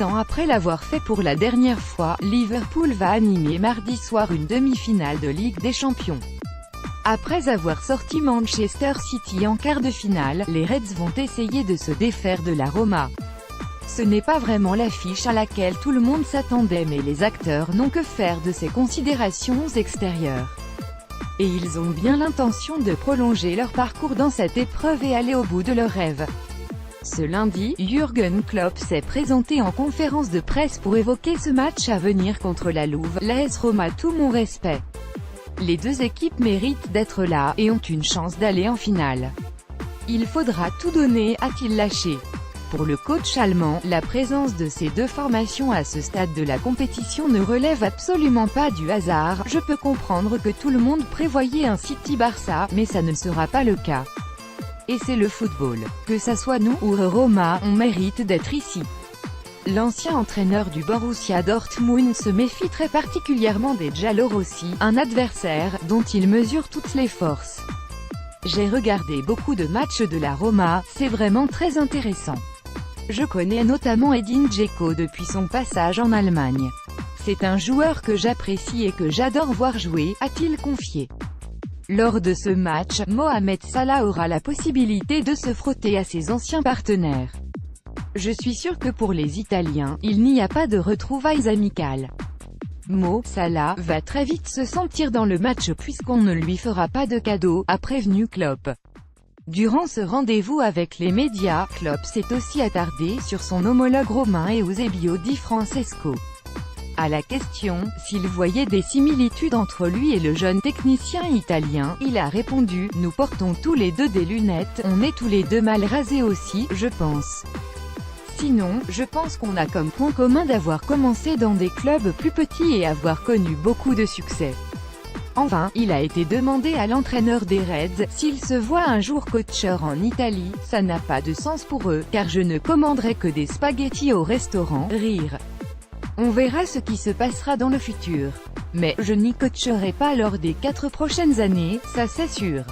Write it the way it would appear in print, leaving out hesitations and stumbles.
ans après l'avoir fait pour la dernière fois, Liverpool va animer mardi soir une demi-finale de Ligue des Champions. Après avoir sorti Manchester City en quart de finale, les Reds vont essayer de se défaire de la Roma. Ce n'est pas vraiment l'affiche à laquelle tout le monde s'attendait, mais les acteurs n'ont que faire de ces considérations extérieures. Et ils ont bien l'intention de prolonger leur parcours dans cette épreuve et aller au bout de leurs rêves. Ce lundi, Jürgen Klopp s'est présenté en conférence de presse pour évoquer ce match à venir contre la Louve, l'AS Roma. Tout mon respect. Les deux équipes méritent d'être là, et ont une chance d'aller en finale. Il faudra tout donner, a-t-il lâché. Pour le coach allemand, la présence de ces deux formations à ce stade de la compétition ne relève absolument pas du hasard. Je peux comprendre que tout le monde prévoyait un City-Barça, mais ça ne sera pas le cas. Et c'est le football. Que ça soit nous ou Roma, on mérite d'être ici. L'ancien entraîneur du Borussia Dortmund se méfie très particulièrement des Giallorossi, un adversaire dont il mesure toutes les forces. J'ai regardé beaucoup de matchs de la Roma, c'est vraiment très intéressant. Je connais notamment Edin Dzeko depuis son passage en Allemagne. C'est un joueur que j'apprécie et que j'adore voir jouer, a-t-il confié. Lors de ce match, Mohamed Salah aura la possibilité de se frotter à ses anciens partenaires. Je suis sûr que pour les Italiens, il n'y a pas de retrouvailles amicales. Mo Salah va très vite se sentir dans le match puisqu'on ne lui fera pas de cadeau, a prévenu Klopp. Durant ce rendez-vous avec les médias, Klopp s'est aussi attardé sur son homologue romain Eusebio Di Francesco. À la question s'il voyait des similitudes entre lui et le jeune technicien italien, il a répondu « Nous portons tous les deux des lunettes, on est tous les deux mal rasés aussi, je pense. Sinon, je pense qu'on a comme point commun d'avoir commencé dans des clubs plus petits et avoir connu beaucoup de succès. » Enfin, il a été demandé à l'entraîneur des Reds s'il se voit un jour coacheur en Italie. Ça n'a pas de sens pour eux, car je ne commanderai que des spaghettis au restaurant. Rire. On verra ce qui se passera dans le futur. Mais je n'y coacherai pas lors des 4 prochaines années, ça c'est sûr.